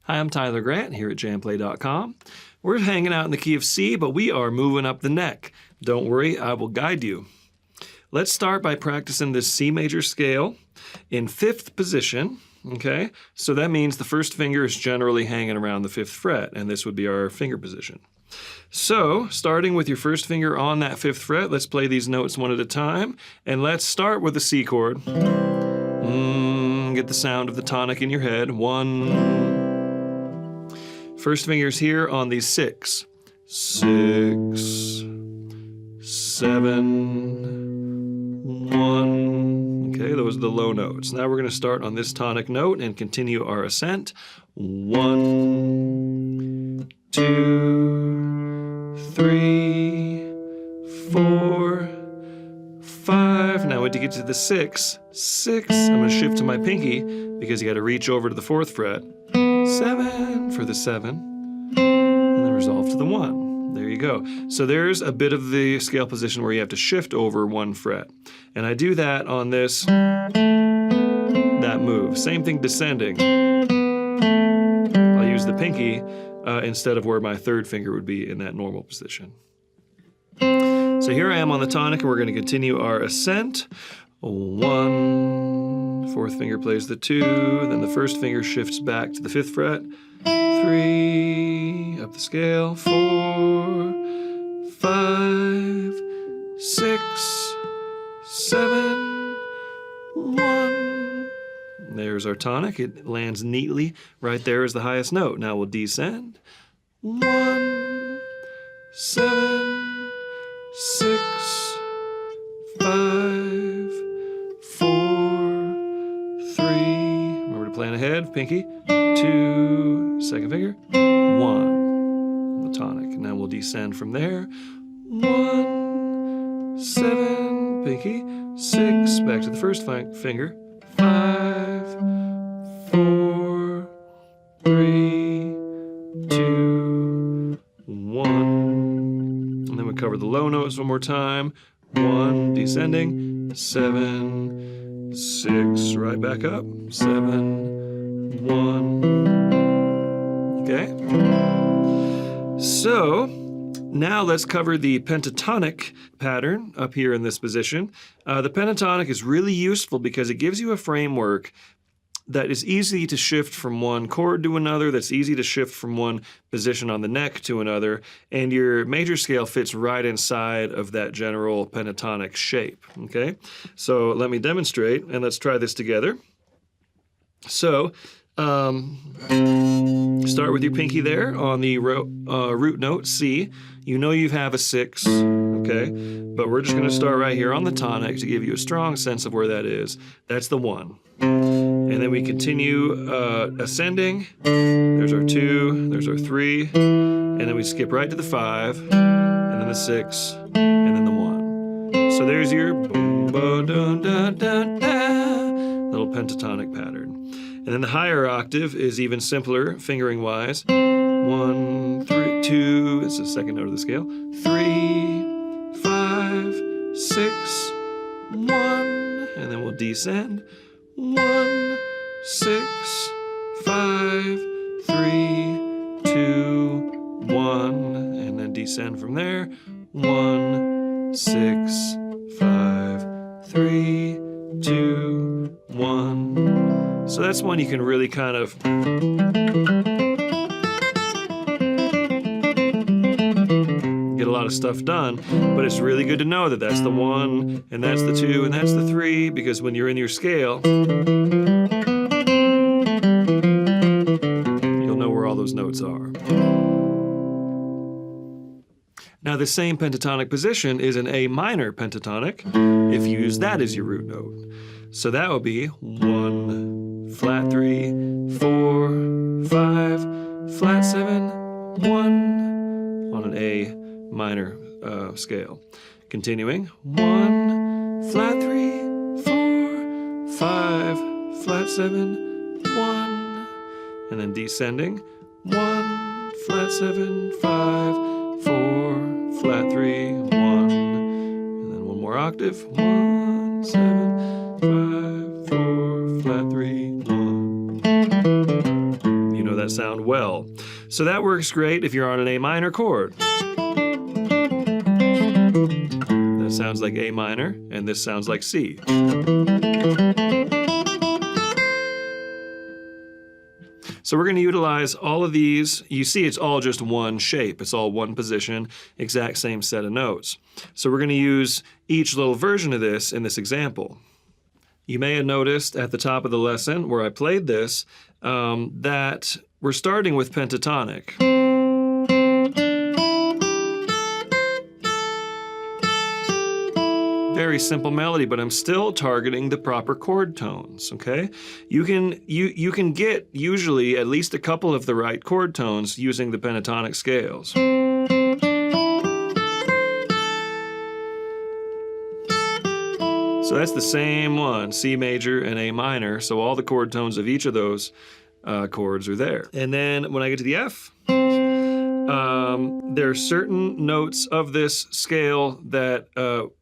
Hi, I'm Tyler Grant here at JamPlay.com. We're hanging out in the key of C, but we are moving up the neck. Don't worry, I will guide you. Let's start by practicing this C major scale in 5th position, okay? So that means the first finger is generally hanging around the 5th fret, and this would be our finger position. So, starting with your first finger on that 5th fret, let's play these notes one at a time, and let's start with the C chord. Get the sound of the tonic in your head. 1. First finger's here on the 6, 6, 7, 1. Okay, those are the low notes. Now we're going to start on this tonic note and continue our ascent. 1, 2, 3, 4, 5. Now when you get to the 6, I'm going to shift to my pinky because you got to reach over to the 4th fret. 7 for the 7, and then resolve to the 1. There you go. So there's a bit of the scale position where you have to shift over 1 fret. And I do that on this, that move. Same thing descending. I'll use the pinky instead of where my 3rd finger would be in that normal position. So here I am on the tonic, and we're going to continue our ascent. 1, 4th finger plays the 2, then the 1st finger shifts back to the 5th fret. 3, up the scale. 4, 5, 6, 7, 1. There's our tonic. It lands neatly right there as the highest note. Now we'll descend. 1, 7, 6, 5, 4, 3. Remember to plan ahead, pinky. 2, 2nd finger. 1, the tonic. Now we'll descend from there. 1, 7, pinky. 6, back to the 1st finger. 5, 4, 3, 2, 1. And then we cover the low notes one more time. 1, descending. 7, 6, right back up. 7, 1. Okay? So, now let's cover the pentatonic pattern up here in this position. The pentatonic is really useful because it gives you a framework that is easy to shift from one chord to another, that's easy to shift from one position on the neck to another, and your major scale fits right inside of that general pentatonic shape, okay? So let me demonstrate, and let's try this together. So, start with your pinky there on the root note, C. You know you have a 6, okay? But we're just going to start right here on the tonic to give you a strong sense of where that is. That's the 1. And then we continue ascending. There's our 2, there's our 3, and then we skip right to the 5, and then the 6, and then the 1. So there's your boom, ba, dun, dun, dun, dun, little pentatonic pattern. And then the higher octave is even simpler, fingering-wise. 1, 3, 2 is the 2nd note of the scale. 3, 5, 6, 1, and then we'll descend. 1, 6, 5, 3, 2, 1, and then descend from there. 1, 6, 5, 3, 2, 1. So that's one you can really kind of get a lot of stuff done, but it's really good to know that that's the 1, and that's the 2, and that's the 3, because when you're in your scale, you'll know where all those notes are. Now the same pentatonic position is an A minor pentatonic if you use that as your root note. So that would be 1, flat 3, 4, 5, flat 7, 1 on an A minor scale. Continuing, 1, flat 3, 4, 5, flat 7, 1, and then descending, 1, flat 7, 5, 4, flat 3, 1, and then one more octave, 1, 7, 5, 4, flat 3, 1. You know that sound well. So that works great if you're on an A minor chord. That sounds like A minor, and this sounds like C. So we're going to utilize all of these. You see it's all just one shape. It's all one position, exact same set of notes. So we're going to use each little version of this in this example. You may have noticed at the top of the lesson where I played this that we're starting with pentatonic. Very simple melody, but I'm still targeting the proper chord tones, okay? You can get usually at least a couple of the right chord tones using the pentatonic scales. So that's the same one, C major and A minor, so all the chord tones of each of those chords are there. And then when I get to the F, there are certain notes of this scale that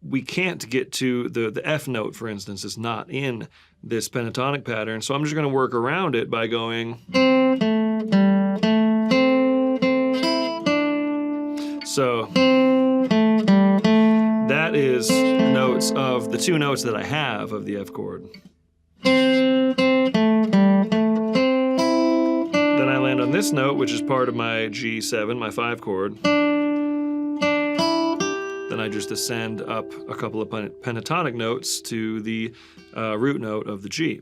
we can't get to. The F note, for instance, is not in this pentatonic pattern, so I'm just going to work around it by going. So that is notes of the two notes that I have of the F chord. Then I land on this note, which is part of my G7, my 5 chord. Then I just ascend up a couple of pentatonic notes to the root note of the G.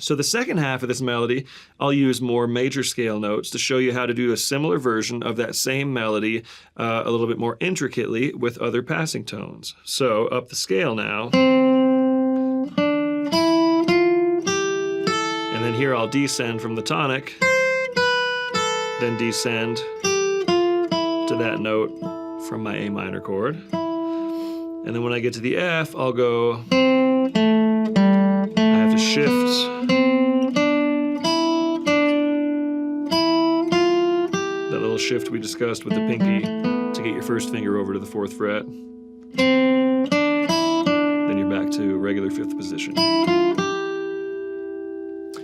So the second half of this melody, I'll use more major scale notes to show you how to do a similar version of that same melody a little bit more intricately with other passing tones. So up the scale now. And then here I'll descend from the tonic, then descend to that note from my A minor chord. And then when I get to the F, I'll go, I have to shift that little shift we discussed with the pinky to get your first finger over to the 4th fret. Then you're back to regular 5th position.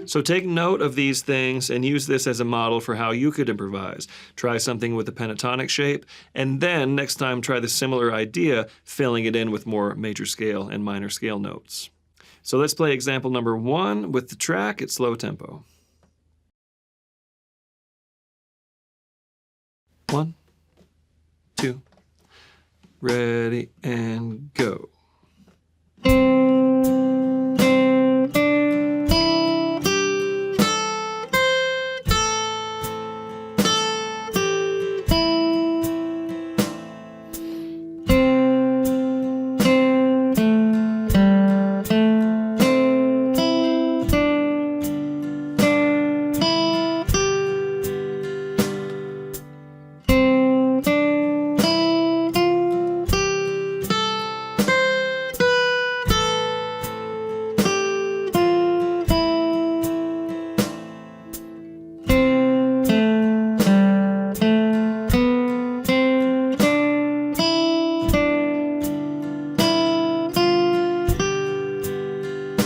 So take note of these things and use this as a model for how you could improvise. Try something with the pentatonic shape, and then next time try the similar idea, filling it in with more major scale and minor scale notes. So let's play example number 1 with the track at slow tempo. 1, 2, ready, and go.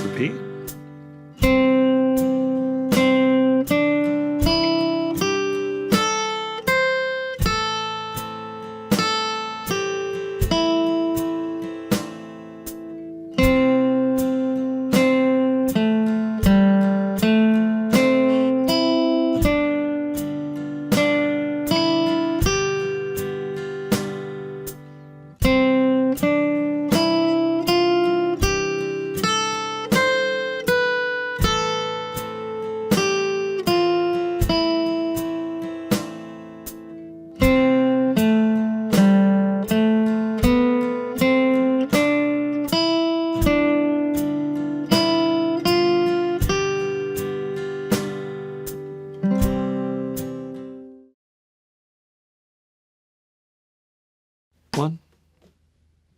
Repeat. One,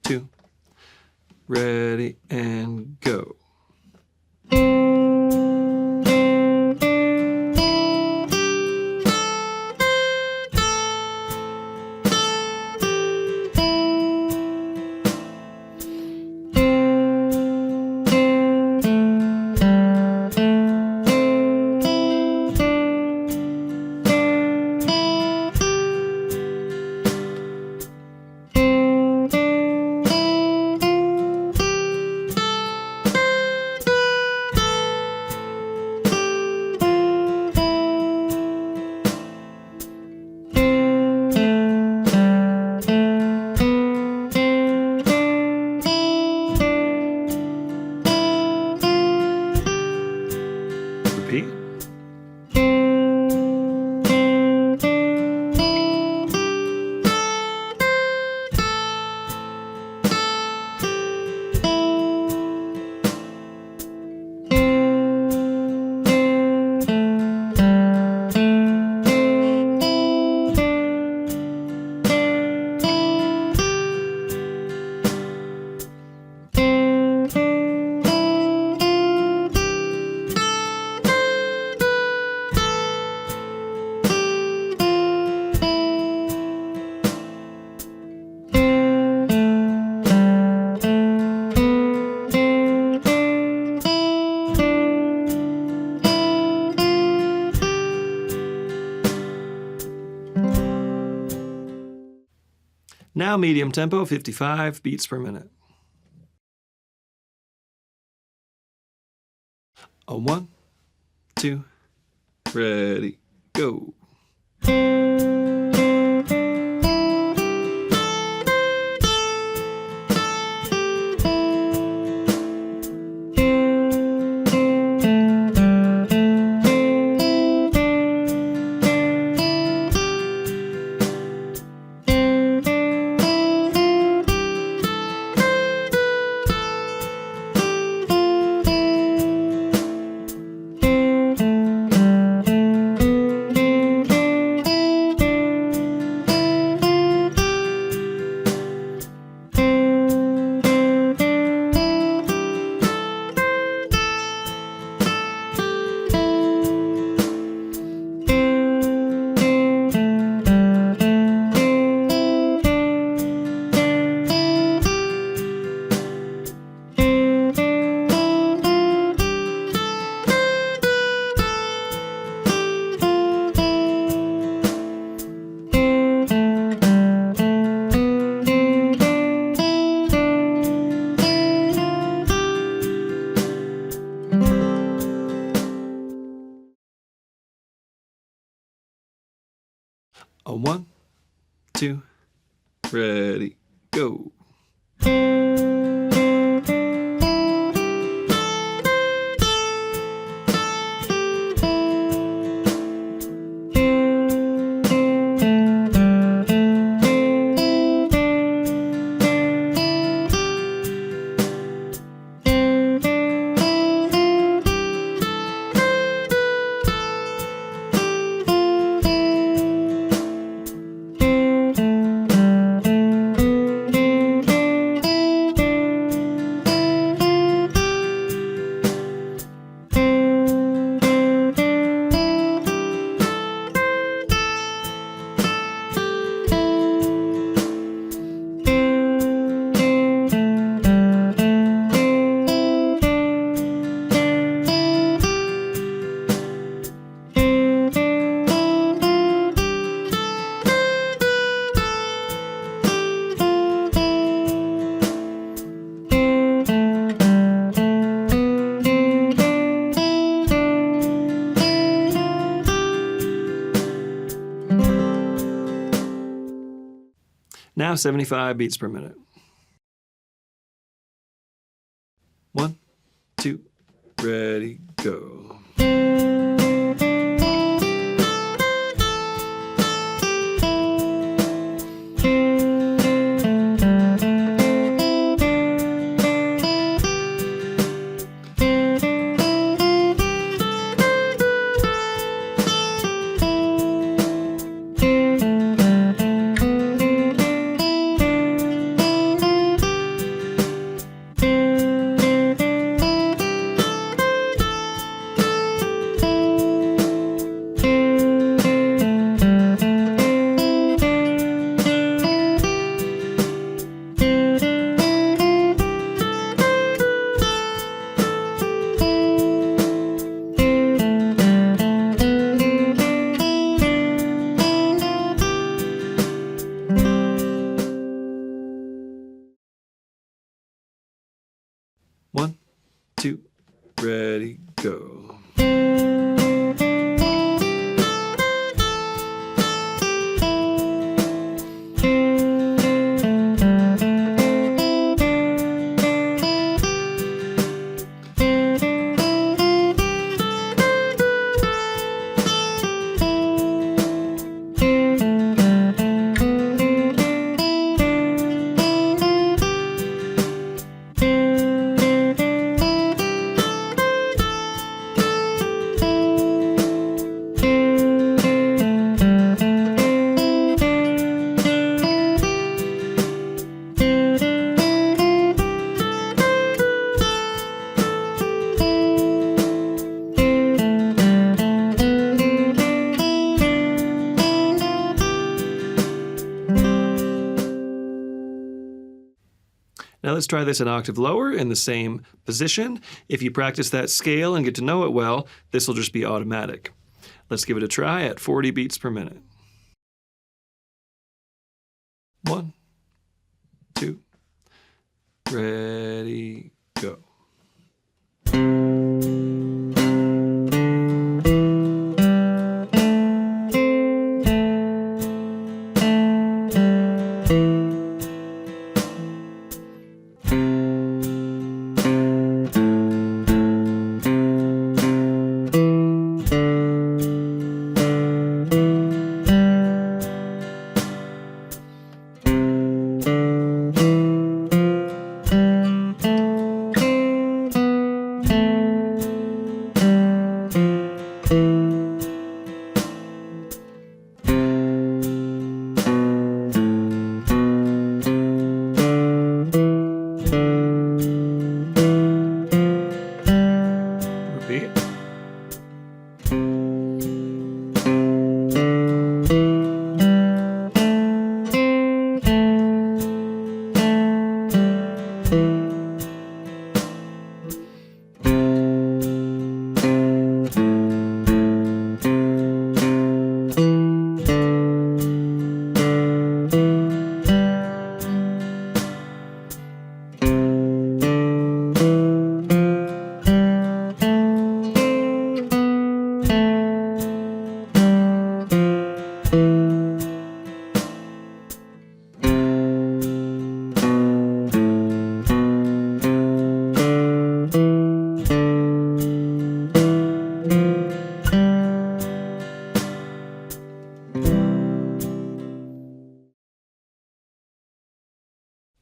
two, ready, and go. repeat. Now medium tempo, 55 beats per minute. A 1, 2, ready, go. A 1, 2, ready, go. Now 75 beats per minute. 1, 2, ready, go. One, two, ready, go. let's try this an octave lower in the same position. If you practice that scale and get to know it well, this will just be automatic. Let's give it a try at 40 beats per minute. 1, 2, ready, go.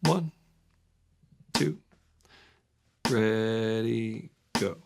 One, two, ready, go.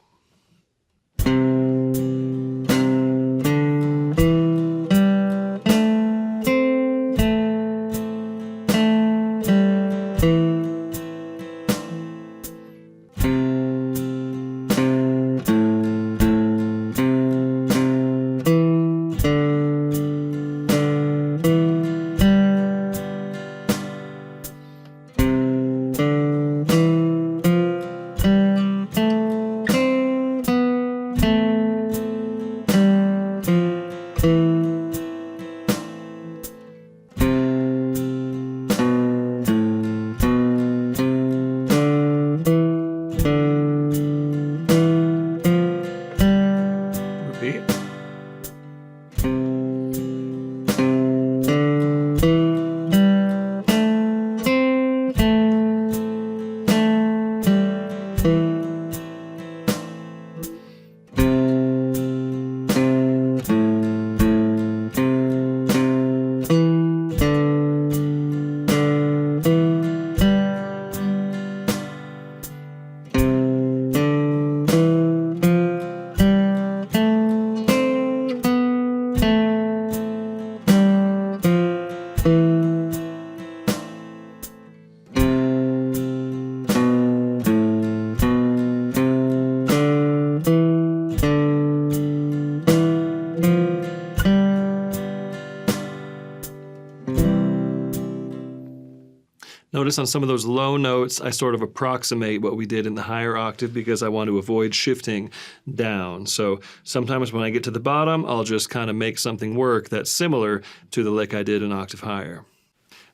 Notice on some of those low notes, I sort of approximate what we did in the higher octave because I want to avoid shifting down. So sometimes when I get to the bottom, I'll just kind of make something work that's similar to the lick I did an octave higher.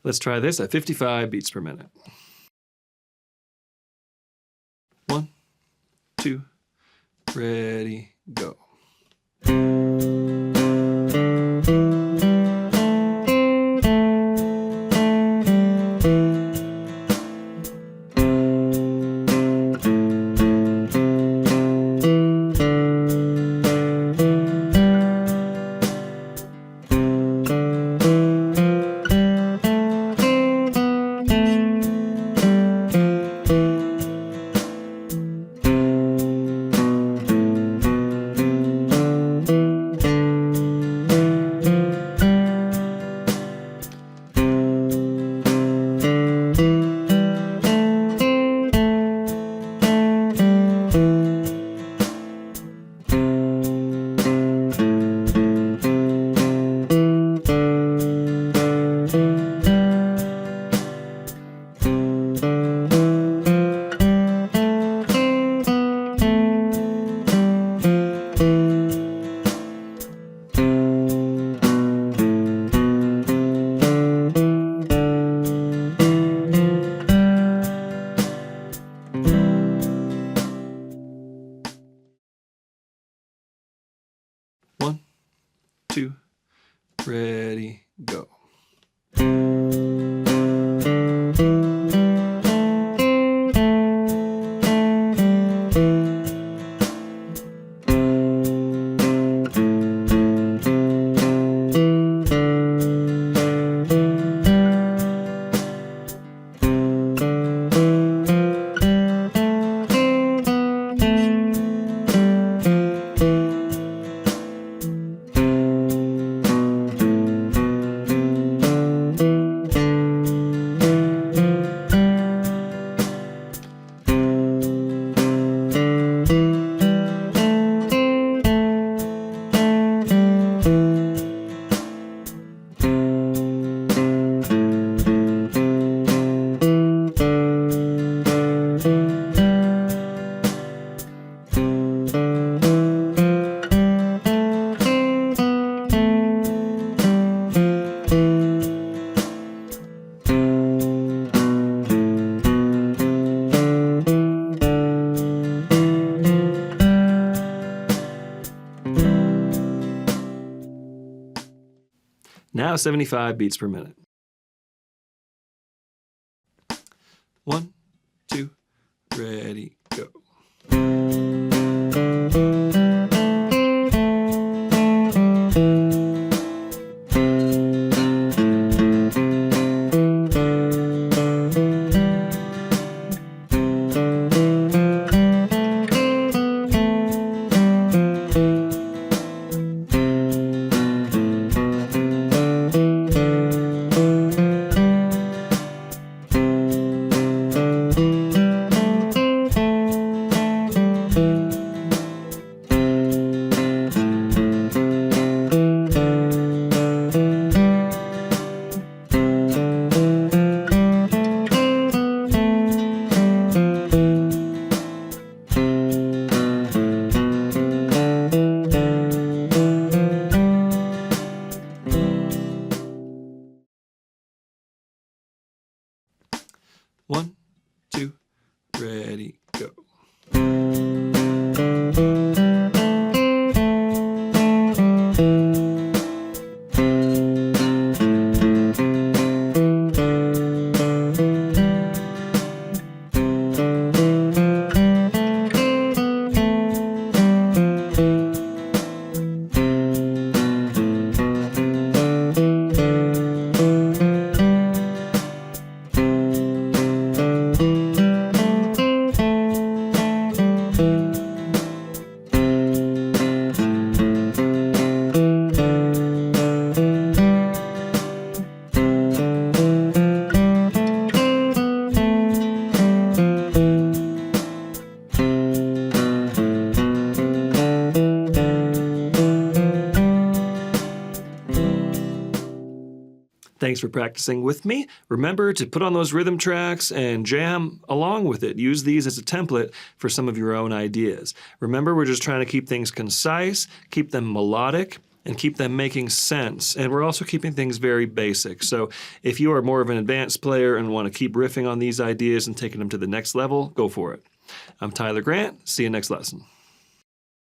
Let's try this at 55 beats per minute. 1, 2, ready, go. 2, ready, go. Now 75 beats per minute. 1, 2, ready, go. One, two, ready, go. Thanks for practicing with me. Remember to put on those rhythm tracks and jam along with it. Use these as a template for some of your own ideas. Remember, we're just trying to keep things concise, keep them melodic, and keep them making sense. And we're also keeping things very basic. So if you are more of an advanced player and want to keep riffing on these ideas and taking them to the next level, go for it. I'm Tyler Grant. See you next lesson.